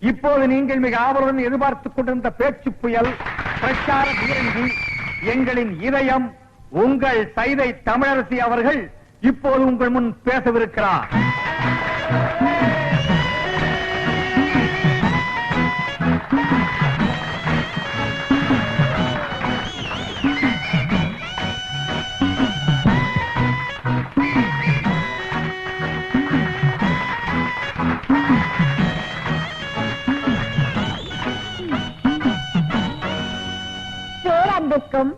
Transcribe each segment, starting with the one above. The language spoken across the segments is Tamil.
இப்போது நீங்கள் மிக ஆவலுடன் எதிர்பார்த்துக் கொண்டிருந்த பேச்சு புயல், பிரச்சார பீரங்கி, எங்களின் இதயம், உங்கள் சைதை தமிழரசி அவர்கள் இப்போது உங்கள் முன் பேசவிருக்கிறார். பேரன்பிற்கும்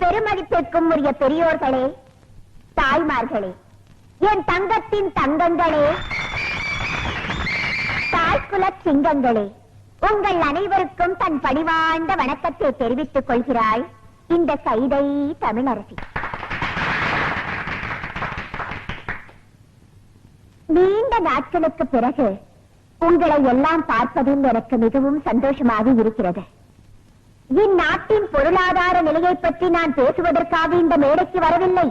பெருமதிப்பிற்கும் உரிய பெரியோர்களே, தாய்மார்களே, என் தங்கத்தின் தங்கங்களே, தாய்குல சிங்கங்களே, உங்கள் அனைவருக்கும் தன் பணிவாழ்ந்த வணக்கத்தை தெரிவித்துக் கொள்கிறாய் இந்த சைதை தமிழரசி. நீண்ட நாட்களுக்கு பிறகு உங்களை எல்லாம் பார்ப்பதில் எனக்கு மிகவும் சந்தோஷமாக இருக்கிறது. இந்நாட்டின் பொருளாதார நிலையை பற்றி நான் பேசுவதற்காக இந்த மேடைக்கு வரவில்லை.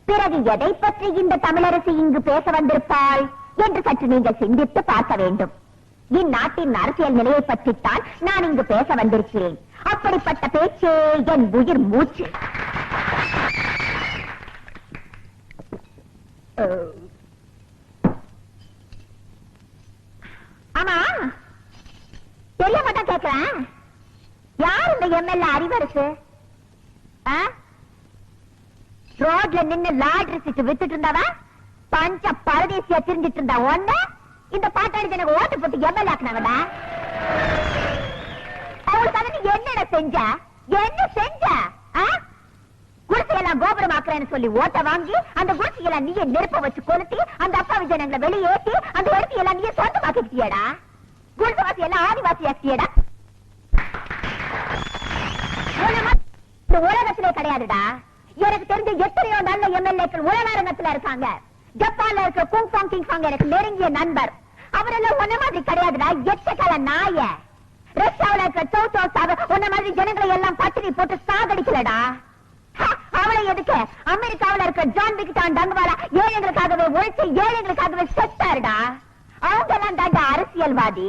பிறகு எதை பற்றி இந்த தமிழரசி இங்கு பேச வந்திருப்பாள் என்று சற்று நீங்கள் சிந்தித்து பார்க்க வேண்டும். இந்நாட்டின் அரசியல் நிலையை பற்றித்தான் நான் இங்கு பேச வந்திருக்கிறேன். அப்படிப்பட்ட பேச்சே என் உயிர் மூச்சு. ஆமா, தெரிய மாட்டா கேட்கிறேன், யார் இந்த எம்எல்ஏ அறிவரசு? ரோட்ல நின்னு லாட்ரி சீட்டு வித்துட்டு இருந்தாவா, பஞ்ச பரதேசியா திரிஞ்சிட்டு இருந்தா ஒண்ணு இந்த பாட்டாளி எனக்கு ஓட்டு போட்டு எம்எல்ஏ ஆக்குனாங்கடா. அவங்களுக்காக நீ என்னடா செஞ்ச? என்ன செஞ்ச? குடிசையெல்லாம் கோபுரம் ஆக்குறேன்னு சொல்லி ஓட்ட வாங்கி அந்த குடிசையெல்லாம் நீயே நெருப்ப வச்சு கொளுத்தி அந்த அப்பா விஜயங்களை வெளியேற்றி அந்த இடத்தையெல்லாம் நீயே சொந்தமாக்கிட்டியடா. குடிசைவாசி எல்லாம் ஆதிவாசி ஆக்கியடா. உலகத்திலே கிடையாதுடா. எனக்கு தெரிஞ்ச எத்தனையோ நல்ல எம்எல்ஏக்கள் உலகத்துல இருக்காங்க. ஜப்பான்ல இருக்க குங் ஃபாங் கிங் ஃபாங் எனக்கு நெருங்கிய நண்பர். அவரெல்லாம் ஒன்ன மாதிரி கிடையாதுடா, எச்சக்கால நாய. ரஷ்யாவில இருக்க சௌ சாக உன்ன மாதிரி ஜனங்களை எல்லாம் பட்டினி போட்டு சாகடிக்கலடா. அவளை எதுக்கு அமெரிக்காவில இருக்க ஜான் விக்டான் டங்குவாலா ஏழைகளுக்காகவே உழைச்சு ஏழைகளுக்காகவே செத்தாருடா. அவங்க எல்லாம் தாண்ட அரசியல்வாதி.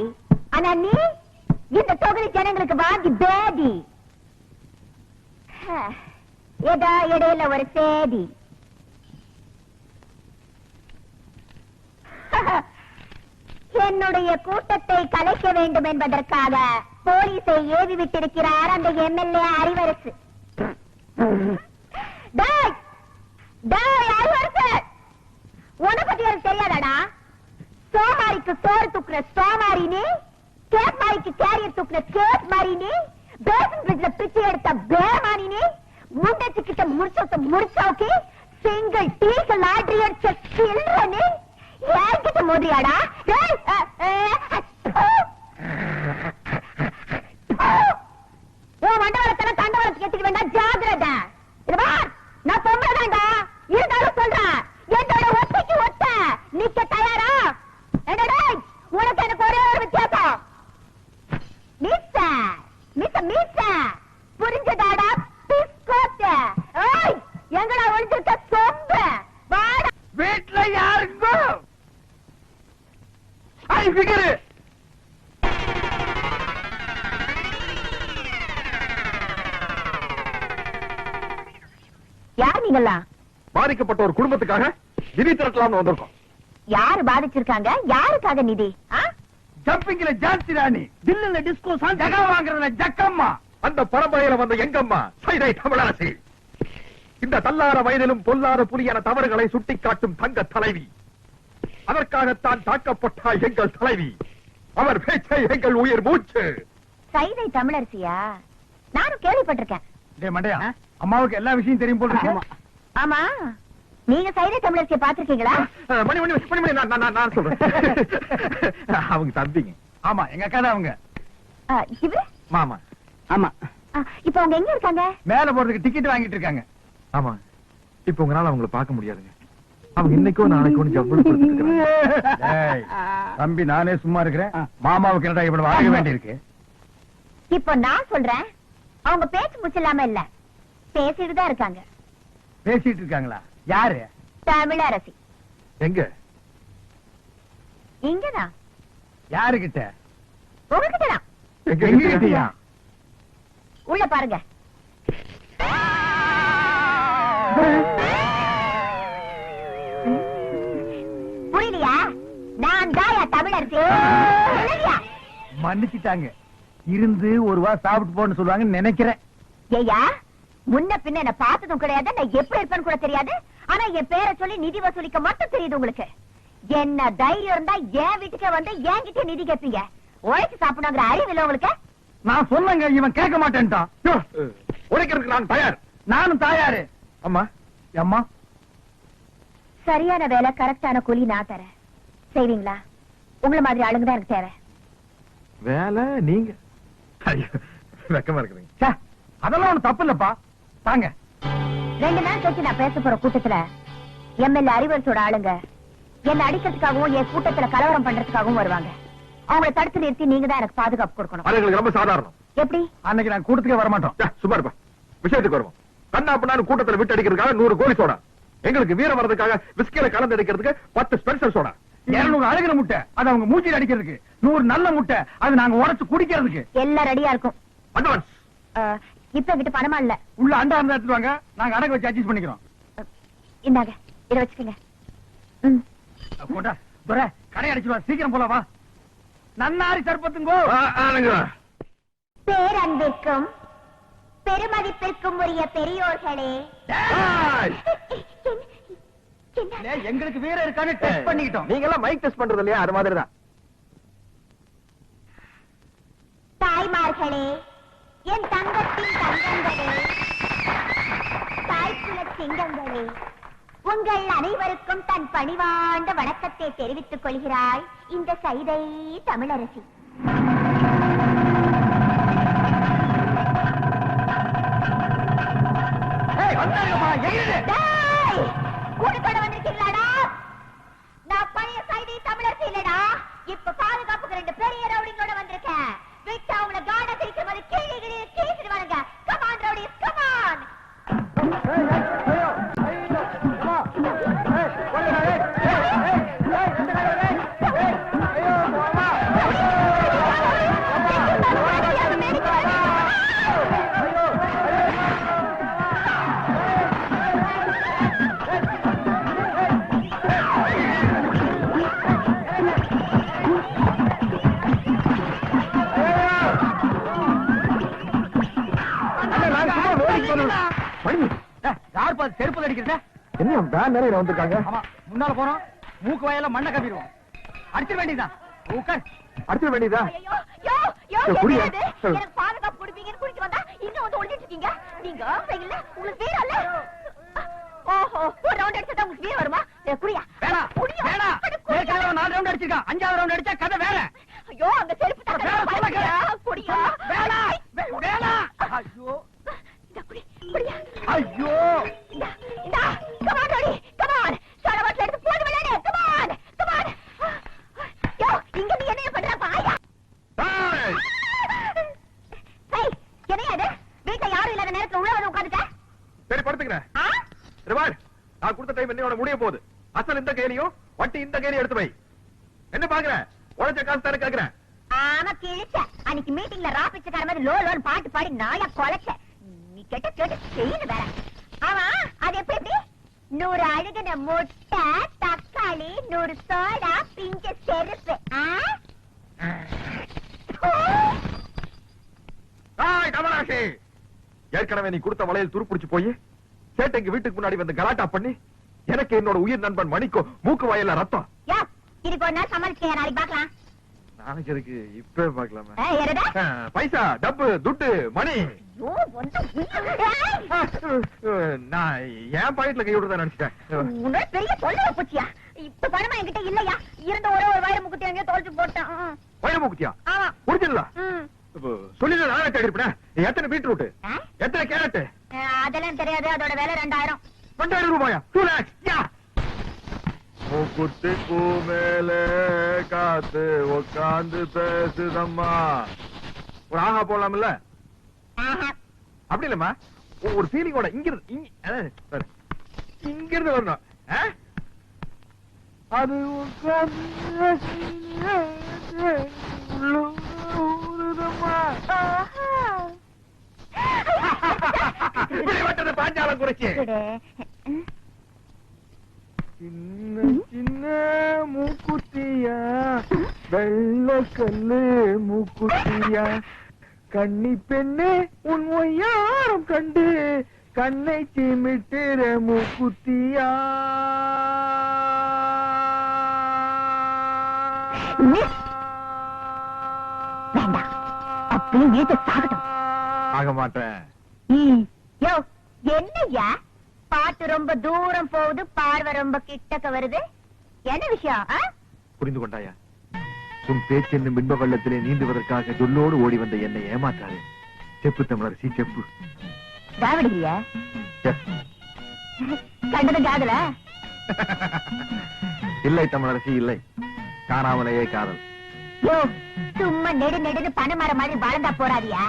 ஆனா நீ இந்த தொகுதி ஜனங்களுக்கு வாங்கி பேதி. ஏதா இடையில ஒரு சேதி. என்னுடைய கூட்டத்தை கலைக்க வேண்டும் என்பதற்காக போலீஸை ஏவி விட்டிருக்கிறார் அந்த எம்எல்ஏ அறிவரசு. உன பத்தி எனக்கு தெரியாதாடா? சோமாரிக்கு சோறு தூக்குற சோமாரினி, கேப் மாரிக்கு கேரியர் தூக்குற கேப் மாரினி, பேசன் பிரிட்ஜ்ல பிச்சை எடுத்த பேமானினி, முண்டச்சுக்கிட்ட முடிச்ச முடிச்சாக்கி சிங்கிள் டீக்கு லாட்ரி அடிச்ச சில்றனி ஏங்கிட்ட மோதியாடா. மண்டவளத்தெல்லாம் தண்டவளத்துக்கு ஏத்துக்க வேண்டாம், ஜாகிரதா. நான் பொம்பளைதான்டா, இருந்தாலும் சொல்றேன், என்னோட ஒத்தைக்கு ஒத்த நிக்க தயாரா? உனக்கு எனக்கு ஒரே ஒரு வித்தியாசம், புரிஞ்சதாடா? எங்கடா ஒழிஞ்சிருக்க சொம்பு? வீட்டுல யாருங்கோ யார் நீங்களா? பாதிக்கப்பட்ட ஒரு குடும்பத்துக்காக நிதி திரட்டலாம்னு வந்திருக்கோம். யாரு பாதிச்சிருக்காங்க? யாருக்காக நிதி? ஜம்பிங்ல ஜான்சி ராணி, தில்லுல டிஸ்கோ சாங், ஜகா வாங்குறதுல ஜக்கம்மா, அந்த பரம்பரையில வந்த எங்கம்மா சைதை தமிழரசி. இந்த தள்ளார வயதிலும் பொல்லாத புலியான தவறுகளை சுட்டிக்காட்டும் தங்க தலைவி. அதற்காகத்தான் தாக்கப்பட்டாய் எங்கள் தலைவி. அவர் பேச்சை எங்கள் உயிர் மூச்சு. சைதை தமிழரசியா? நானும் கேள்விப்பட்டிருக்கேன். மண்டையா, அம்மாவுக்கு எல்லா விஷயம் தெரியும் போல இருக்கு. ஆமா, நீங்க சைதை தமிழரசியை பாத்திருக்கீங்களா? மணி மணி மணி மணி நான் சொல்றேன். அவங்க தம்பிங்க. ஆமா, எங்க அக்கா தான் அவங்க. இவரு மாமா. ஆமா. இப்ப அவங்க எங்க இருக்காங்க? மேல போறதுக்கு டிக்கெட் வாங்கிட்டு இருக்காங்க. ஆமா, இப்ப உங்களால அவங்களை பார்க்க முடியாதுங்க. அவங்க இன்னைக்கோ நாளைக்கோ ஜவ்வளவு கொடுத்துட்டு இருக்காங்க. தம்பி, நானே சும்மா இருக்கிறேன். மாமாவுக்கு என்னடா இவ்வளவு வாங்க வேண்டியிருக்கு? இப்ப நான் சொல்றேன், அவங்க பேச்சு முச்சில்லாம இல்ல, பேசிட்டு தான் இருக்காங்க. பேசிட்டு இருக்காங்களா? யாரு? தமிழரசி. எங்க? இங்கதான். யாருகிட்ட? உங்ககிட்டதான். எங்ககிட்டயா? உள்ள பாருங்க. புரியலையா? நான் தாயா தமிழரசி. புரியலையா? மன்னிச்சுட்டாங்க. இருந்து ஒரு வா சாப்பிட்டு போன்னு சொல்லுவாங்கன்னு நினைக்கிறேன். ஏய்யா, முன்ன பின்ன என்ன பார்த்ததும் கிடையாது, நான் எப்படி இருப்பேன்னு கூட தெரியாது. ஆனா என் பேரை சொல்லி நிதி வசூலிக்க மட்டும் தெரியுது உங்களுக்கு. என்ன தைரியம் இருந்தா என் வீட்டுக்கே வந்து என்கிட்ட நிதி கேட்பீங்க. உழைச்சு சாப்பிடுங்கிற அறிவு இல்ல உங்களுக்கு? நான் சொன்னங்க, இவன் கேட்க மாட்டேன்ட்டான். உழைக்கிறதுக்கு நான் தயார். நானும் தயாரு. அம்மா அம்மா, சரியான வேலை கரெக்டான கூலி நான் தரேன். செய்வீங்களா? உங்களை மாதிரி ஆளுங்க தான் எனக்கு தேவை. வேலை நீங்க வெக்கமா இருக்குறீங்க. அதெல்லாம் ஒண்ணு தப்பு இல்லப்பா. தாங்க. 2 நாள் கழிச்சு நான் பேச போற கூட்டத்துல எம்எல்ஏ அறிவரசோட ஆளுங்க என்ன அடிக்கிறதுக்காகவும் என் கூட்டத்துல கலவரம் பண்றதுக்காகவும் வருவாங்க. அவங்களை தடுத்து நிறுத்தி நீங்க தான் எனக்கு பாதுகாப்பு கொடுக்கணும். அது எங்களுக்கு ரொம்ப சாதாரணம். எப்படி? அன்னைக்கு நான் கூட்டத்துக்கே வர மாட்டோம். சும்மா இருப்பா. விஷயத்துக்கு வருவோம். கண்ணா பண்ணான்னு கூட்டத்துல விட்டு அடிக்கிறதுக்காக 100 கோழி சோடா, எங்களுக்கு வீரம் வர்றதுக்காக விஸ்கில கலந்து அடிக்கிறதுக்கு 10 ஸ்பெஷல் சோடா, 200 அழகிற முட்டை அது அவங்க மூச்சில் அடிக்கிறதுக்கு, 100 நல்ல முட்டை அது நாங்க உடைச்சு குடிக்கிறதுக்கு எல்லாம் ரெடியா இருக்கும். அட்வான்ஸ். இப்ப கிட்ட பணமா இல்ல. உள்ள அண்டா இருந்தா எடுத்துட்டு வாங்க, நாங்க அடகு வச்சு அட்ஜஸ்ட் பண்ணிக்கிறோம். இந்தாங்க, இத வச்சுக்கங்க. கொண்டா துரை, கடை அடிச்சுவா. சீக்கிரம் போல வா. நன்னாரி சர்பத்துங்கோ. பேரன்பிற்கும் பெருமதிப்பிற்கும் உரிய பெரியோர்களே, எங்களுக்கு வீர இருக்கான்னு டெஸ்ட் பண்ணிக்கிட்டோம். நீங்க எல்லாம் மைக் டெஸ்ட் பண்றது இல்லையா? அது மாதிரிதான். தாய்மார்களே, என் தங்கத்தின் தங்கங்களே, தாய்க்குல சிங்கங்களே, உங்கள் அனைவருக்கும் தன் பணிவார்ந்த வணக்கத்தை தெரிவித்துக் கொள்கிறாய் இந்த சைதை தமிழரசி. கூட்டத்தோட வந்திருக்கீங்களாடா? நான் பழைய சைதை தமிழரசி இல்லடா. இப்ப பாதுகாப்புக்கு 2 பெரிய ரவுடிங்களோட வந்திருக்கேன். விட்டு அவங்கள காட திரிக்கிற மாதிரி கீழே கீழ்ச்சிடுவானுங்க. Come on rowdies, come on. செருப்பு அடிக்கிறத என்ன பேன் நிறைய வந்திருக்காங்க. ஆமா, முன்னால போறோம். மூக்கு வாயில மண்ணை கப்பிடுவோம். அடிச்சிட வேண்டியதான். அடிச்சிட வேண்டியதா? எனக்கு பாதுகாப்பு கொடுப்பீங்கன்னு குடிச்சு வந்தா இன்னும் வந்து ஒளிஞ்சிட்டு இருக்கீங்க. நீங்க இல்ல, உங்களுக்கு வீரம் இல்ல. ஓஹோ, ஒரு ரவுண்ட் அடிச்சா உங்களுக்கு வீரம் வருமா? குடியா? வேணாம், வேணாம். ஏற்கனவே 4 ரவுண்ட் அடிச்சிருக்கான். 5வது ரவுண்ட் அடிச்சா கதை வேற. ஐயோ, அந்த செருப்பு தக்க குடியா? வேணாம், வேணாம். ஐயோ, குடியா? ஐயோ, இந்தா, come on, Roddy, come on. சரவட்ல எடுத்து போடு விளையாடு. Come on, come on. யோ, இங்க நீ என்ன பண்ற பாயா? ஏய், என்னையா இது? வீட்ல யாரும் இல்லாத நேரத்துல உள்ள வந்து உட்கார்ந்துட்ட? சரி, படுத்துக்கிறேன். ரிவார்ட், நான் கொடுத்த டைம் என்னையோட முடிய போகுது. அசல் இந்த கையிலையும் வட்டி இந்த கையிலையும் எடுத்து வை. என்ன பாக்குற? உழைச்ச காசு தானே கேக்குறேன். ஆமா, கிழிச்ச. அன்னைக்கு மீட்டிங்ல ராபிச்சக்கார மாதிரி லோன் பாட்டு பாடி நாயா கொலைச்ச. நீ கேட்ட செய்யணும் வேற. ஆமா, அது எப்படி? 100 அழுகின முட்டை, தக்காளி, 100 சோடா, பிஞ்ச செருப்பு. கமலாஷி, ஏற்கனவே நீ கொடுத்த வளையல் துருப்பிடிச்சு போய் சேட்டைக்கு வீட்டுக்கு முன்னாடி வந்து கலாட்டா பண்ணி எனக்கு என்னோட உயிர் நண்பன் மணிக்கோ மூக்கு வாயில ரத்தம். இதுக்கு ஒரு நாள் சமாளிச்சுங்க, நாளைக்கு பார்க்கலாம். நாளைக்கு இருக்கு, இப்ப பாக்கலாமா? எருடா? பைசா, டப்பு, துட்டு, மணி. நான் என் பாக்கெட்ல கை விடுறதா நினைச்சிட்டேன். உன்னோட பெரிய தொல்லை போச்சியா? இப்ப பணமா என்கிட்ட இல்லையா? இருந்த ஒரே ஒரு வயிறு முக்குத்தி எங்கேயோ தொலைச்சு போட்டேன். வயிறு முக்குத்தியா? ஆமா. ஒரிஜினலா? சொல்லி நானே தேடி இருப்பேன். எத்தனை பீட்ரூட், எத்தனை கேரட்? அதெல்லாம் தெரியாது. அதோட விலை 2000. 2000 ரூபாயா? 2 lakhs. முக்குத்திக்கு மேலே காத்து உட்காந்து பேசுதம்மா. ஒரு ஆஹா போடலாம்ல? அப்படி இல்லம்மா, ஒரு ஃபீலிங்கோட இங்கிருந்து வரணும். அது உட்காந்து எல்லாம் குறைச்சு குடு. சின்ன சின்ன மூக்குத்தியா வெள்ளக்கல்லு மூக்குத்தியா கன்னி பெண்ணே உன் ஒய்யாரம் கண்டு கண்ணை சிமிட்டுற மூக்குத்தியா வேண்டாம், அப்படியே வீட்டு சாகட்டும். ஆக மாட்டேன். யோ, என்னய்யா பாட்டு ரொம்ப தூரம் போகுது, பார்வை ரொம்ப கிட்டக்க வருது, என்ன விஷயம்? புரிந்து கொண்டாயா? உன் பேச்சு என்னும் பின்ப வெள்ளத்திலே நீந்துவதற்காக சொல்லோடு ஓடி வந்த என்னை ஏமாற்றாரு. செப்பு தமிழரசி, செப்பு. தாவடியா செப்பு. கண்டது காதல? இல்லை தமிழரசி, இல்லை. காணாமலேயே காதல். யோ, சும்மா நெடு நெடுன்னு பணமர மாதிரி வளர்ந்தா போறாதியா?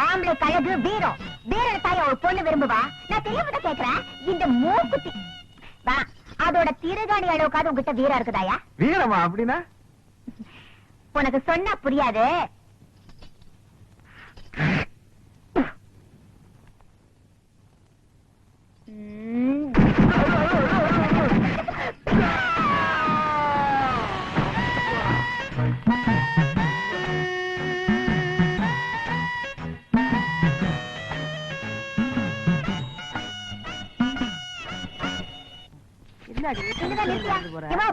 ஆம்பளை கழகு வீரம், வீரன் தாய ஒரு பொண்ணு விரும்புவா. நான் தெரியாம கேக்குறேன், இந்த மூக்குத்தி வா, அதோட திருகாணி அளவுக்காவது உங்ககிட்ட வீரம் இருக்குதாயா? வீரமா அப்படின்னா? உனக்கு சொன்னா புரியாது.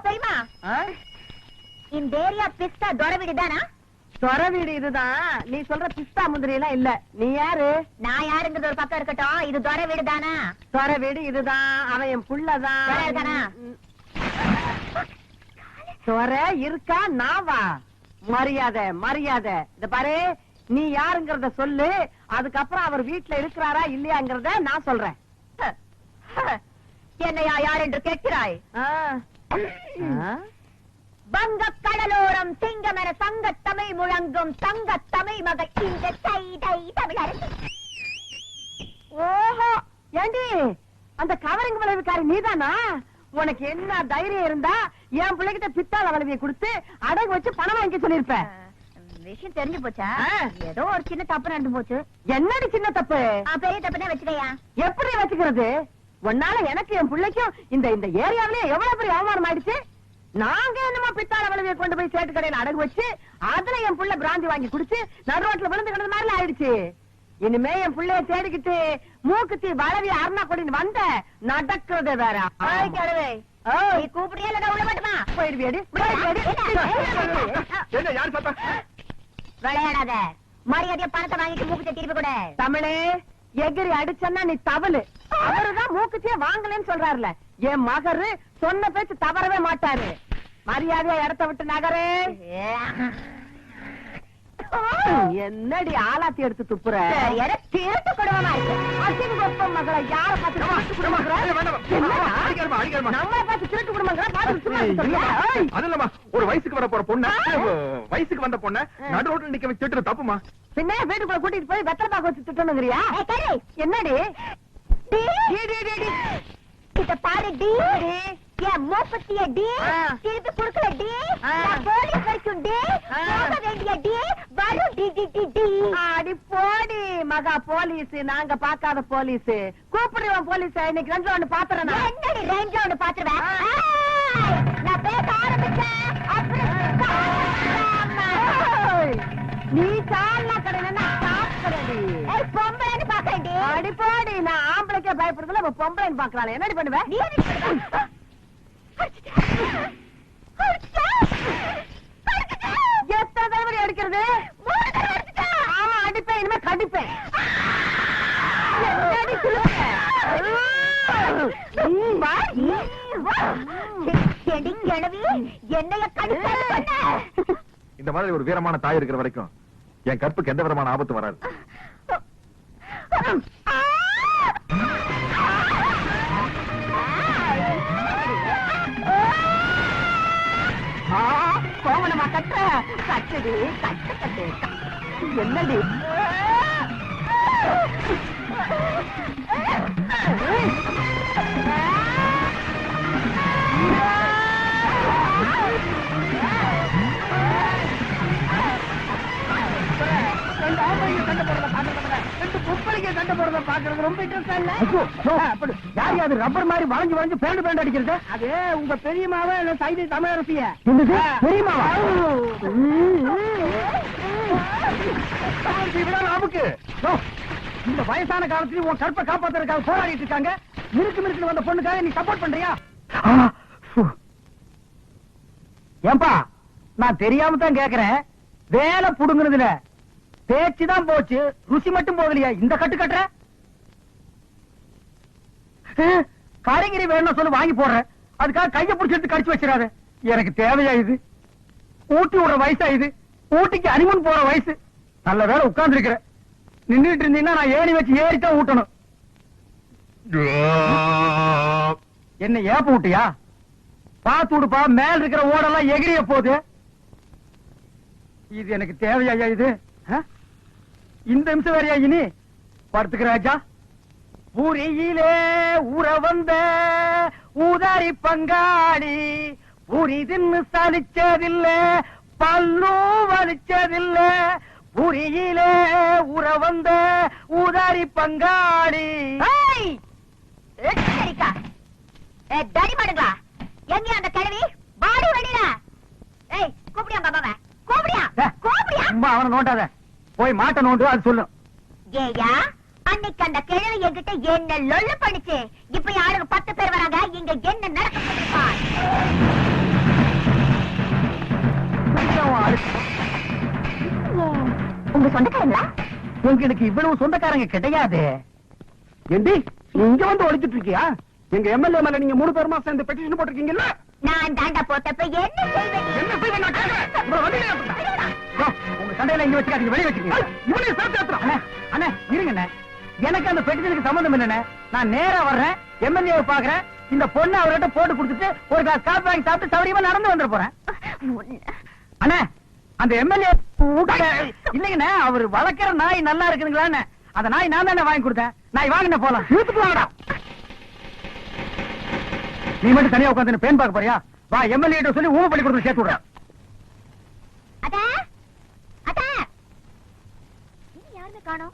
பெரியமா, இந்த ஏரியா பிஸ்தா தொர வீடுதானா? சொர வீடு இதுதான். நீ சொல்ற பிஸ்தா முந்திரி எல்லாம் இல்ல. நீ யாரு? நான் யாருங்கிறது ஒரு பக்கம் இருக்கட்டும், இது தொர வீடுதானா? சொர வீடு இதுதான். அவன் என் புள்ளதான். சொர இருக்கானா? சொர இருக்கா? நாவா? மரியாதை, மரியாதை. இந்த பாரு, நீ யாருங்கறத சொல்லு. அதுக்கப்புறம் அவர் வீட்டுல இருக்கிறாரா இல்லையாங்கிறத நான் சொல்றேன். என்னையா யார் என்று கேட்கிறாய்? வங்க கடலோரம் சிங்கமென சங்க தமிழ் முழங்கும் தங்க தமிழ் மகள் இந்த சைதை தமிழரசி. ஓஹோ, ஏண்டி அந்த கவரிங் விளைவுக்காரி நீதானா? உனக்கு என்ன தைரியம் இருந்தா என் பிள்ளைகிட்ட பித்தாள வளைவியை கொடுத்து அடகு வச்சு பணம் வாங்கி சொல்லிருப்ப. விஷயம் தெரிஞ்சு போச்சா? ஏதோ ஒரு சின்ன தப்பு நடந்து போச்சு. என்னடி சின்ன தப்பு? பெரிய தப்பு தான் வச்சுக்கையா. எப்படி வச்சுக்கிறது? உன்னால எனக்கு என் பிள்ளைக்கும் இந்த இந்த ஏரியாவிலே எவ்வளவு பெரிய அவமானம் ஆயிடுச்சு. நாங்க என்னமா பித்தாள வளைவியை கொண்டு போய் சேட்டு கடையில அடகு வச்சு அதுல என் புள்ள பிராந்தி வாங்கி குடிச்சு நடு ரோட்ல விழுந்து கிடந்த மாதிரி ஆயிடுச்சு. இனிமே என் பிள்ளைய தேடிக்கிட்டு மூக்குத்தி வளவி அருணா கொடின்னு வந்த நடக்கிறது வேற. நீ கூப்பிடியா இல்ல உள்ள மட்டுமா போயிடுவியடி. என்ன யார் பார்த்தா? விளையாடாத, மரியாதையா பணத்தை வாங்கிட்டு மூக்குத்தி திருப்பி கூட. தமிழே, எகிரி அடிச்சன்னா நீ தவளு. அவருதான் மூக்குத்தியே வாங்கலன்னு சொல்றாருல. என் மகரு சொன்ன பேச்சு தவறவே மாட்டாரு. மரியாதையா இடத்த விட்டு நகரு. என்னடி ஆலாத்தி எடுத்து துப்புற? திருட்டு குடும்பமா இருக்கு. அசிங்கப்பம் மகளை யார பார்த்து திருட்டு குடும்பங்கிற? நம்மளை பார்த்து திருட்டு குடும்பங்கிற? அது இல்லம்மா, ஒரு வயசுக்கு வர போற பொண்ணு, வயசுக்கு வந்த பொண்ணு நடு ரோட்ல நிக்க வச்சு திட்டுறது தப்புமா? பின்ன வீட்டுக்குள்ள கூட்டிட்டு போய் வெத்தலை பாக்க வச்சு திட்டணுங்கிறியா? என்னடி இத பாரு டி, என் மூப்பத்திய டி, திருப்பி குடுக்கல டி, போலீஸ் வரைக்கும் டி, போக வேண்டிய டி, வரும் டி டி டி டி. அடி போடி மகா போலீஸ். நாங்க பாக்காத போலீஸ். கூப்பிடுவோம் போலீஸ். இன்னைக்கு ரெண்டு ஒண்ணு பாத்துறேன். என்னடி ரேஞ்சில ஒண்ணு பாத்துருவேன். நான் பேச ஆரம்பிச்சேன் நீ சாலா கடையில சாப்பிடுறடி. பொம்பளைன்னு பாக்கேன். அடி போடி, நான் ஆம்பளைக்கே பயப்படுறதுல பொம்பளைன்னு பாக்குறாள். என்னடி பண்ணுவேன்? எத்தனை தடவை அடிக்கிறது? ஆமா அடிப்பேன், இனிமே கடிப்பேன். என்னைய கடிப்ப. இந்த மாதிரி ஒரு வீரமான தாய் இருக்கிற வரைக்கும் என் கற்புக்கு எந்த விதமான ஆபத்து வராது. கோவணமா கட்ட கட்டுடி, கட்டு கட்டு. என்னடி ரெண்டு பொம்பளைங்க சண்டை போறத பாக்குறது ரொம்ப இன்ட்ரெஸ்டா இல்ல? யார் அது ரப்பர் மாதிரி வளைஞ்சு வளைஞ்சு பேண்டு பேண்டு அடிக்கிறது? அது உங்க பெரியமாவ சைதை தமிழரசிய. பெரியமாவா? நமக்கு இந்த வயசான காலத்துல உன் கற்பை காப்பாத்துறதுக்காக போராடிட்டு இருக்காங்க. மிருக்கு வந்த பொண்ணுக்காக நீ சப்போர்ட் பண்றியா? ஏன்பா, நான் தெரியாம தான் கேக்குறேன். வேலை புடுங்குறதுல பேச்சுதான் போச்சு, ருசி மட்டும் போகலையா? இந்த கட்டு கட்டுற காய்கறி வேணும் சொல்லு, வாங்கி போடுறேன். அதுக்காக கையை பிடிச்சிட்டு கடிச்சு வச்சிடாத. எனக்கு தேவையா இது? ஊட்டி விடுற வயசா இது? ஊட்டிக்கு அனிமன் போற வயசு. நல்ல வேலை உட்கார்ந்து இருக்கிற. நின்றுட்டு இருந்தீங்கன்னா நான் ஏறி வச்சு ஏறித்தான் ஊட்டணும். என்ன ஏப்ப விட்டியா? பாத்து விடுப்பா, மேல இருக்கிற ஓடெல்லாம் எகிரிய போகுது. இது எனக்கு தேவையா இது? இந்த நிமிஷம் வேறையா இனி? படுத்துக்கிற ராஜா. பூரியிலே ஊற வந்த ஊதாரி பங்காளி, பூரி தின்னு சலிச்சதில்ல, பல்லு வலிச்சதில்ல. பூரியிலே ஊற வந்த ஊதாரி பங்காளி. தடிமாடுங்களா எங்க அந்த கிழவி? பாடி வடில. ஏய், கூப்பிடியா பாபாவ? கூப்பிடியா? கூப்பிடியா? அம்மா, அவனை நோண்டாத. போய் மாட்ட நோண்டு, அது சொல்லு. ஏயா, அன்னைக்கு அந்த கிழவி என்கிட்ட என்ன லொல்லு பண்ணிச்சு. இப்ப யாருக்கு 10 பேர் வராங்க. இங்க என்ன நடக்க? உங்க சொந்தக்காரங்களா? உங்களுக்கு இவ்வளவு சொந்தக்காரங்க கிடையாது. ஏண்டி, இங்க வந்து ஒழிச்சிட்டு இருக்கியா? எங்க எம்எல்ஏ மேல நீங்க 3 பேருமா சேர்ந்து பெட்டிஷன் போட்டிருக்கீங்கல்ல? நான் தாண்டா போட்டப்ப என்ன செய்வேன்? என்ன செய்வேன் நான் கேக்குறேன். உங்க சண்டையில இங்க வச்சுக்காதீங்க, வெளிய வச்சுக்கீங்க. இவனையும் சேர்த்து ஏத்துறோம். அண்ணே இருங்கண்ணே, எனக்கு அந்த பெட்டிஷனுக்கு சம்பந்தம் இல்லண்ணே. நான் நேரா வர்றேன், எம்எல்ஏ பாக்குறேன். இந்த பொண்ணு அவர்கிட்ட போட்டு கொடுத்துட்டு ஒரு கிளாஸ் காப்பி வாங்கி சாப்பிட்டு சௌரியமா நடந்து வந்துட போறேன். அண்ணே, அந்த எம்எல்ஏ இல்லைங்கண்ணே, அவர் வளர்க்கிற நாய் நல்லா இருக்குதுங்களான்னு. அந்த நாய் நான் தானே வாங்கி கொடுத்தேன். நாய் வாங்கின போலாம். இழுத்துட்டு வாங்கடா. நீ மட்டும் தனியா உட்காந்து பேன் பார்க்க போறியா? வா, எம்எல்ஏ சொல்லி ஊமை பள்ளி கொடுத்து சேர்த்து விடுறேன். அட அட, யாருமே காணோம்.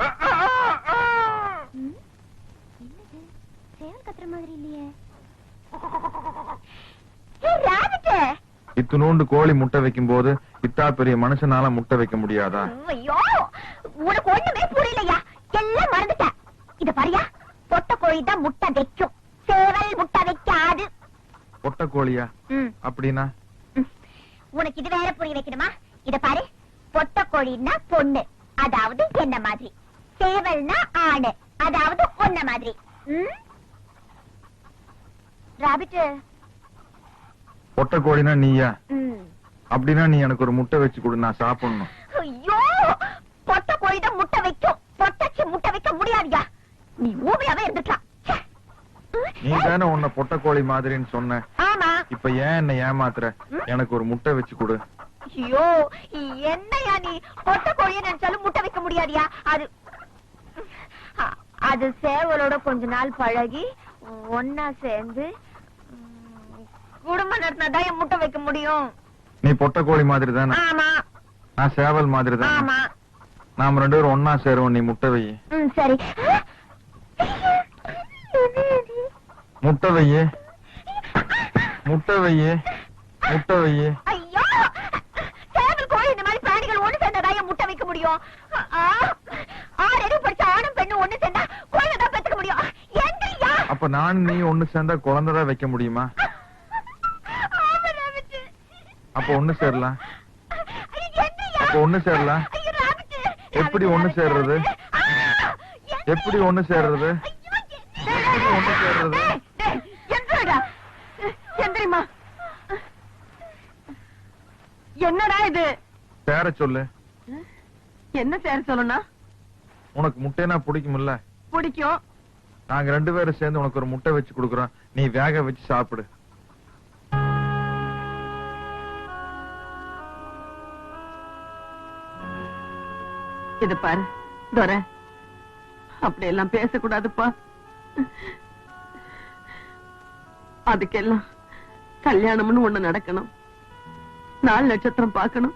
என்னது சேவல் கத்துற மாதிரி இல்லையே? இத்துணூண்டு கோழி முட்டை வைக்கும் போது இத்தா பெரிய மனுஷனால முட்டை வைக்க முடியாதா? ஐயோ, உனக்கு ஒண்ணுமே புரியலையா? எல்லாம் மறந்துட்ட. இத பாரியா, பொட்ட கோழி தான் முட்டை வைக்கும், சேவல் முட்டை வைக்காது. பொட்ட கோழியா? அப்படின்னா உனக்கு இது வேற புரிய வைக்கணுமா? இத பாரு, பொட்ட கோழின்னா பொண்ணு, அதாவது என்ன மாதிரி. சேவல்னா ஆணு, அதாவது ஒன்ன மாதிரி. ராபிட், பொட்ட கோழினா நீயா? அப்படின்னா நீ எனக்கு ஒரு முட்டை வச்சு கொடு, நான் சாப்பிடணும். ஐயோ, பொட்ட கோழி தான் முட்டை வைக்கும், பொட்டச்சி முட்டை வைக்க முடியாதுயா. நீ ஊமையாவே இருந்துக்கலாம். நீ தானே உன்னை பொட்ட கோழி மாதிரின்னு சொன்ன. ஆமா. இப்ப ஏன் என்ன ஏமாத்துற? எனக்கு ஒரு முட்டை வச்சு கொடு. ஐயோ, என்னையா நீ? பொட்ட கோழியை நினைச்சாலும் முட்டை வைக்க முடியாதியா? அது சேவலோட கொஞ்ச நாள் பழகி ஒன்னா சேர்ந்து குடும்பம் நடத்தினாதான் முட்டை வைக்க முடியும். நீ பொட்ட கோழி மாதிரி தானே? ஆமா. நான் சேவல் மாதிரி தானே? ஆமா. நாம 2 பேரும் ஒன்னா சேருவோம், நீ முட்டை வை. சரி. முட்டை வையே, முட்டை வையே, முட்டை வையே. ஐயோ, சேவல் கோழி இந்த மாதிரி பிராணிகள் ஒண்ணு சேர்ந்தாதான் முட்டை வைக்க முடியும். 6 அறிவு படிச்ச ஆணும் பெண்ணும் ஒண்ணு சேர்ந்தா குழந்தை தான் பெத்துக்க முடியும். எங்கயா? அப்ப நான் நீ ஒண்ணு சேர்ந்தா குழந்தைதான் வைக்க முடியுமா? அப்ப ஒண்ணு சேரலாம். அப்ப ஒண்ணு சேரலாம். எப்படி ஒண்ணு சேர்றது? எப்படி ஒண்ணு சேர்றது? ஒண்ணு சேர்றது? என்னடா இது? சேர சொல்லு. என்ன சேர சொல்லணும்? உனக்கு முட்டைனா பிடிக்கும்ல? பிடிக்கும். நாங்க 2 பேரும் சேர்ந்து உனக்கு ஒரு முட்டை வச்சு கொடுக்குறோம், நீ வேக வச்சு சாப்பிடு. இது பாரு துரை, அப்படி எல்லாம் பேசக்கூடாதுப்பா. அதுக்கெல்லாம் கல்யாணம்னு ஒண்ணு நடக்கணும், 4 நட்சத்திரம் பார்க்கணும்,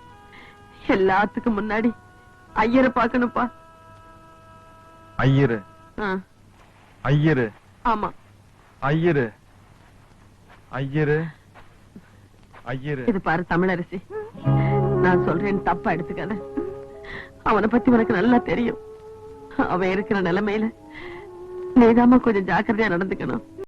எல்லாத்துக்கும் முன்னாடி ஐயரை பார்க்கணும்ப்பா. ஐயரு ஆ, ஐயரு ஆமா. ஐயரு ஐயரு ஐயரு இது பாரு தமிழரசி, நான் சொல்றேன் தப்பா எடுத்துக்காத. அவனை பத்தி உனக்கு நல்லா தெரியும். அவன் இருக்கிற நிலைமையில நீதாம்மா கொஞ்சம் ஜாக்கிரதையா நடந்துக்கணும்.